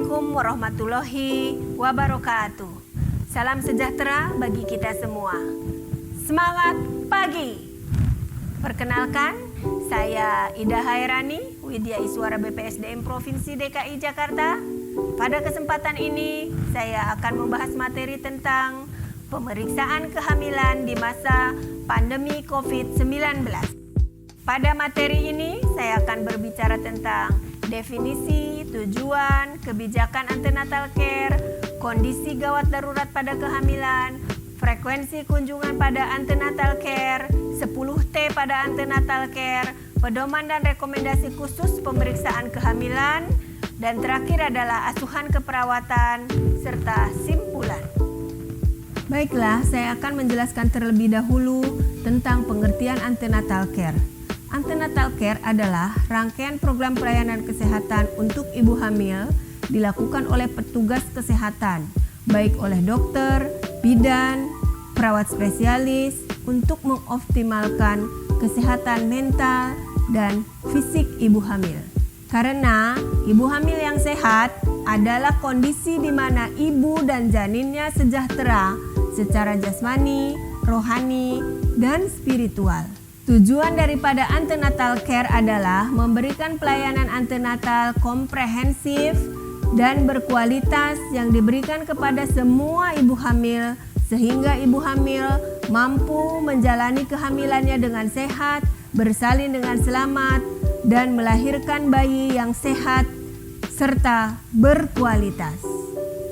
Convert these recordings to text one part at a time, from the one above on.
Assalamualaikum warahmatullahi wabarakatuh. Salam sejahtera bagi kita semua. Semangat pagi. Perkenalkan, saya Ida Hairani, Widya Iswara BPSDM Provinsi DKI Jakarta. Pada kesempatan ini, saya akan membahas materi tentang pemeriksaan kehamilan di masa pandemi COVID-19. Pada materi ini, saya akan berbicara tentang definisi, tujuan, kebijakan antenatal care, kondisi gawat darurat pada kehamilan, frekuensi kunjungan pada antenatal care, 10T pada antenatal care, pedoman dan rekomendasi khusus pemeriksaan kehamilan, dan terakhir adalah asuhan keperawatan serta simpulan. Baiklah, saya akan menjelaskan terlebih dahulu tentang pengertian antenatal care. Antenatal care adalah rangkaian program pelayanan kesehatan untuk ibu hamil dilakukan oleh petugas kesehatan, baik oleh dokter, bidan, perawat spesialis untuk mengoptimalkan kesehatan mental dan fisik ibu hamil. Karena ibu hamil yang sehat adalah kondisi di mana ibu dan janinnya sejahtera secara jasmani, rohani, dan spiritual. Tujuan daripada antenatal care adalah memberikan pelayanan antenatal komprehensif dan berkualitas yang diberikan kepada semua ibu hamil sehingga ibu hamil mampu menjalani kehamilannya dengan sehat, bersalin dengan selamat, dan melahirkan bayi yang sehat serta berkualitas.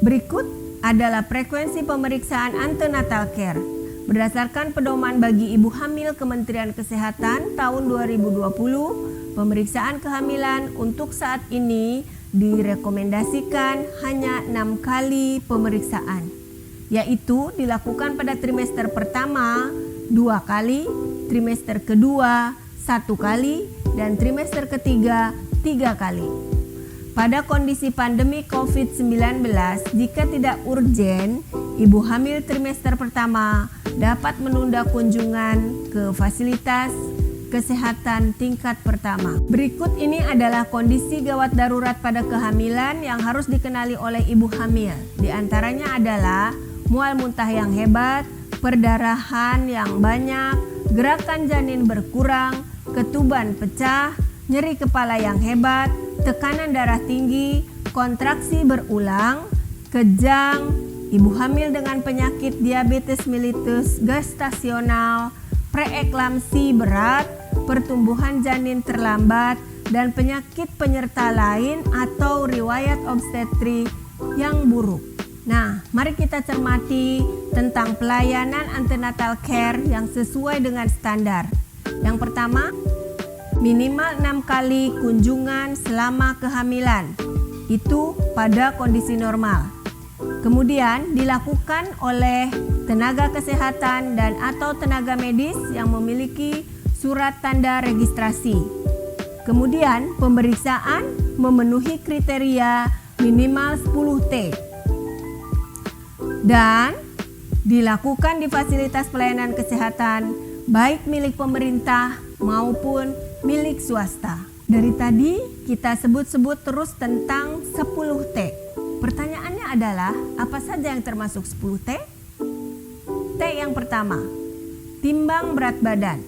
Berikut adalah frekuensi pemeriksaan antenatal care. Berdasarkan pedoman bagi ibu hamil Kementerian Kesehatan tahun 2020, pemeriksaan kehamilan untuk saat ini direkomendasikan hanya 6 kali pemeriksaan, yaitu dilakukan pada trimester pertama 2 kali, trimester kedua 1 kali, dan trimester ketiga 3 kali. Pada kondisi pandemi COVID-19, jika tidak urgen, ibu hamil trimester pertama dapat menunda kunjungan ke fasilitas kesehatan tingkat pertama. Berikut ini adalah kondisi gawat darurat pada kehamilan yang harus dikenali oleh ibu hamil. Di antaranya adalah mual muntah yang hebat, perdarahan yang banyak, gerakan janin berkurang, ketuban pecah, nyeri kepala yang hebat, tekanan darah tinggi, kontraksi berulang, kejang, ibu hamil dengan penyakit diabetes mellitus gestasional, preeklamsi berat, pertumbuhan janin terlambat, dan penyakit penyerta lain atau riwayat obstetri yang buruk. Nah, mari kita cermati tentang pelayanan antenatal care yang sesuai dengan standar. Yang pertama, minimal 6 kali kunjungan selama kehamilan. Itu pada kondisi normal. Kemudian dilakukan oleh tenaga kesehatan dan atau tenaga medis yang memiliki surat tanda registrasi. Kemudian pemeriksaan memenuhi kriteria minimal 10T dan dilakukan di fasilitas pelayanan kesehatan baik milik pemerintah maupun milik swasta. Dari tadi kita sebut-sebut terus tentang 10T. Pertanyaannya adalah, apa saja yang termasuk 10T? T yang pertama, timbang berat badan.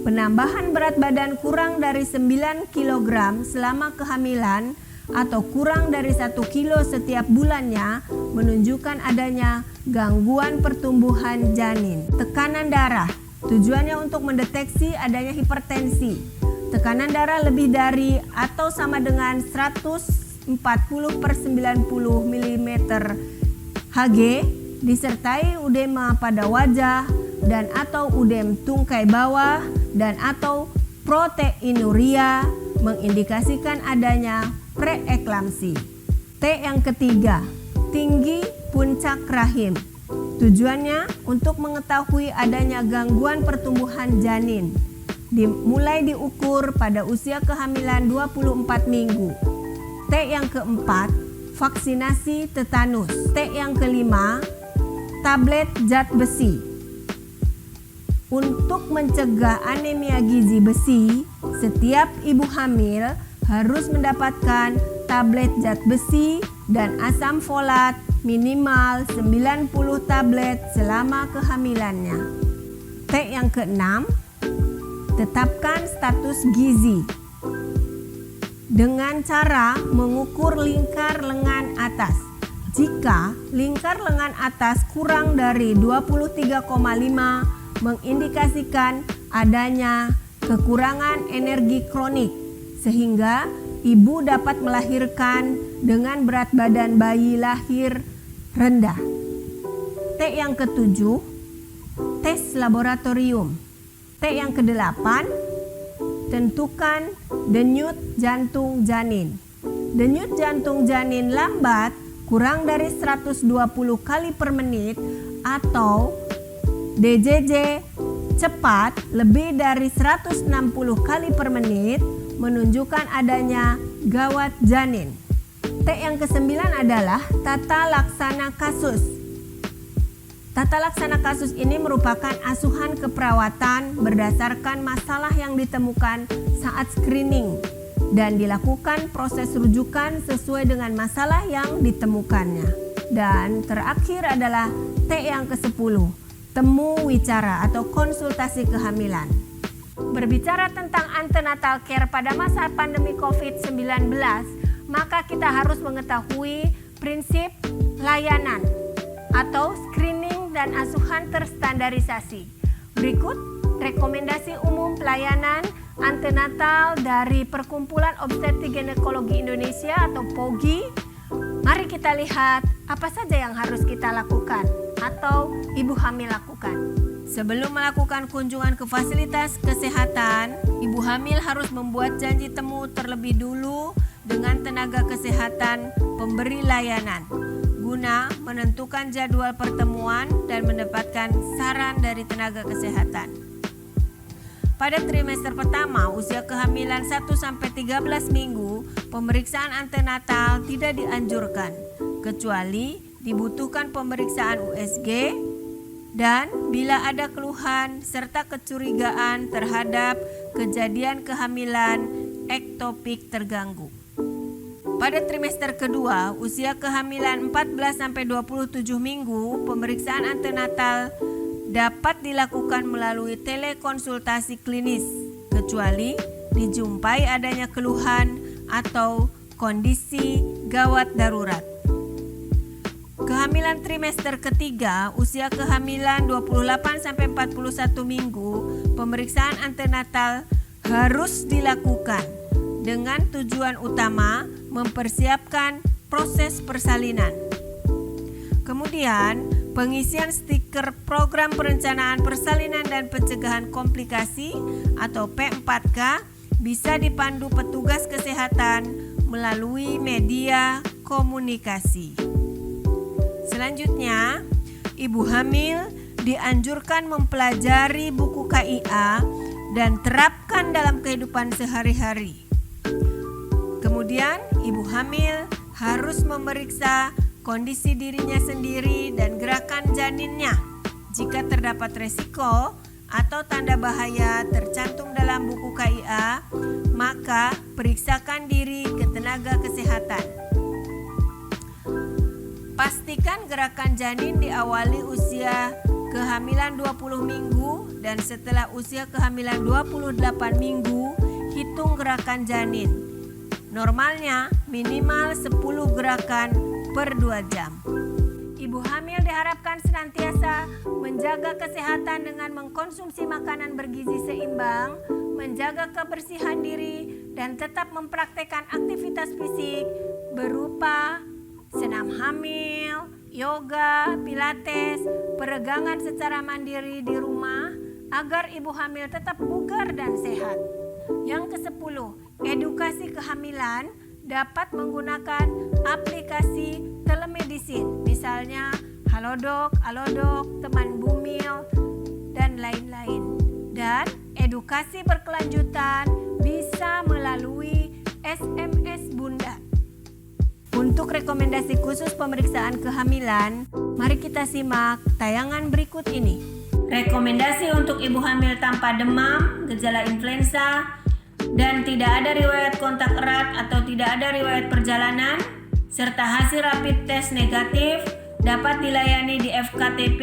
Penambahan berat badan kurang dari 9 kg selama kehamilan atau kurang dari 1 kilo setiap bulannya menunjukkan adanya gangguan pertumbuhan janin. Tekanan darah, tujuannya untuk mendeteksi adanya hipertensi. Tekanan darah lebih dari atau sama dengan 140/90 mm Hg disertai udema pada wajah dan atau udem tungkai bawah dan atau proteinuria mengindikasikan adanya preeklamsi. T yang ketiga, tinggi puncak rahim. Tujuannya untuk mengetahui adanya gangguan pertumbuhan janin. Mulai diukur pada usia kehamilan 24 minggu. T yang keempat, vaksinasi tetanus. T yang kelima, tablet zat besi. Untuk mencegah anemia gizi besi, setiap ibu hamil harus mendapatkan tablet zat besi dan asam folat minimal 90 tablet selama kehamilannya. T yang keenam, tetapkan status gizi dengan cara mengukur lingkar lengan atas. Jika lingkar lengan atas kurang dari 23,5 mengindikasikan adanya kekurangan energi kronik sehingga ibu dapat melahirkan dengan berat badan bayi lahir rendah. T yang ketujuh, tes laboratorium. T yang kedelapan, tentukan denyut jantung janin. Denyut jantung janin lambat kurang dari 120 kali per menit atau DJJ cepat lebih dari 160 kali per menit menunjukkan adanya gawat janin. T yang kesembilan adalah tata laksana kasus. Tata laksana kasus ini merupakan asuhan keperawatan berdasarkan masalah yang ditemukan saat screening dan dilakukan proses rujukan sesuai dengan masalah yang ditemukannya. Dan terakhir adalah T yang ke-10, temu wicara atau konsultasi kehamilan. Berbicara tentang antenatal care pada masa pandemi COVID-19, maka kita harus mengetahui prinsip layanan atau screening dan asuhan terstandarisasi. Berikut rekomendasi umum pelayanan antenatal dari Perkumpulan Obstetrik Ginekologi Indonesia atau POGI. Mari kita lihat apa saja yang harus kita lakukan atau ibu hamil lakukan. Sebelum melakukan kunjungan ke fasilitas kesehatan, ibu hamil harus membuat janji temu terlebih dulu dengan tenaga kesehatan pemberi layanan guna menentukan jadwal pertemuan dan mendapatkan saran dari tenaga kesehatan. Pada trimester pertama usia kehamilan 1-13 minggu, pemeriksaan antenatal tidak dianjurkan kecuali dibutuhkan pemeriksaan USG dan bila ada keluhan serta kecurigaan terhadap kejadian kehamilan ektopik terganggu. Pada trimester kedua, usia kehamilan 14-27 minggu, pemeriksaan antenatal dapat dilakukan melalui telekonsultasi klinis, kecuali dijumpai adanya keluhan atau kondisi gawat darurat. Kehamilan trimester ketiga, usia kehamilan 28-41 minggu, pemeriksaan antenatal harus dilakukan dengan tujuan utama mempersiapkan proses persalinan. Kemudian, pengisian stiker program perencanaan persalinan dan pencegahan komplikasi atau P4K bisa dipandu petugas kesehatan melalui media komunikasi. Selanjutnya, ibu hamil dianjurkan mempelajari buku KIA dan terapkan dalam kehidupan sehari-hari. Kemudian, ibu hamil harus memeriksa kondisi dirinya sendiri dan gerakan janinnya. Jika terdapat resiko atau tanda bahaya tercantum dalam buku KIA, maka periksakan diri ke tenaga kesehatan. Pastikan gerakan janin diawali usia kehamilan 20 minggu dan setelah usia kehamilan 28 minggu, hitung gerakan janin. Normalnya minimal 10 gerakan per 2 jam. Ibu hamil diharapkan senantiasa menjaga kesehatan dengan mengkonsumsi makanan bergizi seimbang, menjaga kebersihan diri, dan tetap mempraktekkan aktivitas fisik berupa senam hamil, yoga, pilates, peregangan secara mandiri di rumah agar ibu hamil tetap bugar dan sehat. Yang ke-10, edukasi kehamilan dapat menggunakan aplikasi telemedicine, misalnya Halodoc, Teman Bumil, dan lain-lain. Dan edukasi berkelanjutan bisa melalui SMS Bunda. Untuk rekomendasi khusus pemeriksaan kehamilan, mari kita simak tayangan berikut ini. Rekomendasi untuk ibu hamil tanpa demam, gejala influenza, dan tidak ada riwayat kontak erat atau tidak ada riwayat perjalanan, serta hasil rapid test negatif dapat dilayani di FKTP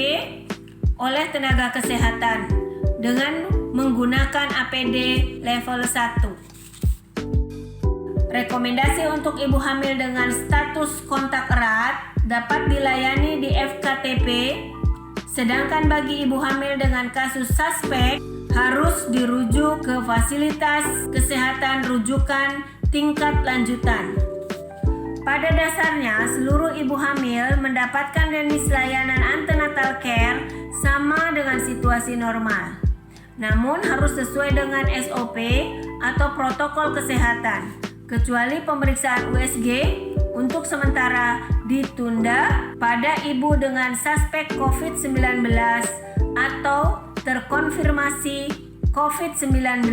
oleh tenaga kesehatan dengan menggunakan APD level 1. Rekomendasi untuk ibu hamil dengan status kontak erat dapat dilayani di FKTP, sedangkan bagi ibu hamil dengan kasus suspek harus dirujuk ke fasilitas kesehatan rujukan tingkat lanjutan. Pada dasarnya, seluruh ibu hamil mendapatkan jenis layanan antenatal care sama dengan situasi normal. Namun harus sesuai dengan SOP atau protokol kesehatan, kecuali pemeriksaan USG untuk sementara ditunda pada ibu dengan suspek COVID-19 atau terkonfirmasi COVID-19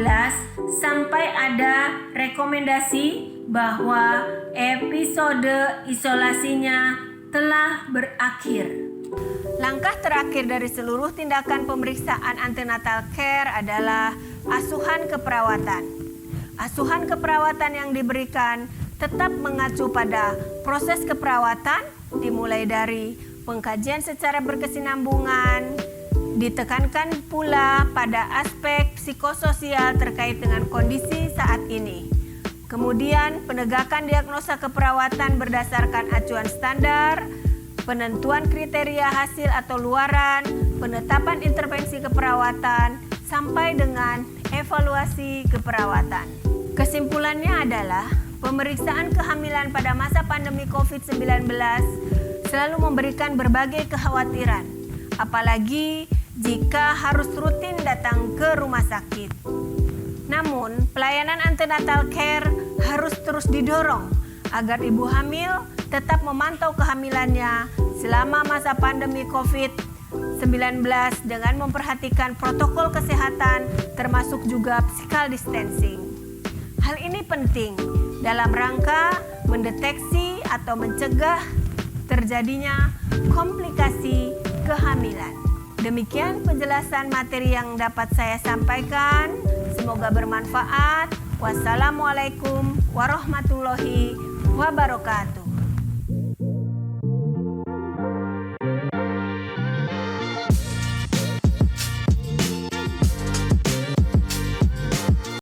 sampai ada rekomendasi bahwa episode isolasinya telah berakhir. Langkah terakhir dari seluruh tindakan pemeriksaan antenatal care adalah asuhan keperawatan. Asuhan keperawatan yang diberikan tetap mengacu pada proses keperawatan, dimulai dari pengkajian secara berkesinambungan, ditekankan pula pada aspek psikososial terkait dengan kondisi saat ini. Kemudian penegakan diagnosa keperawatan berdasarkan acuan standar, penentuan kriteria hasil atau luaran, penetapan intervensi keperawatan, sampai dengan evaluasi keperawatan. Kesimpulannya adalah pemeriksaan kehamilan pada masa pandemi COVID-19 selalu memberikan berbagai kekhawatiran, apalagi jika harus rutin datang ke rumah sakit. Namun, pelayanan antenatal care harus terus didorong agar ibu hamil tetap memantau kehamilannya selama masa pandemi COVID-19 dengan memperhatikan protokol kesehatan termasuk juga physical distancing. Hal ini penting dalam rangka mendeteksi atau mencegah terjadinya komplikasi kehamilan. Demikian penjelasan materi yang dapat saya sampaikan. Semoga bermanfaat. Wassalamualaikum warahmatullahi wabarakatuh.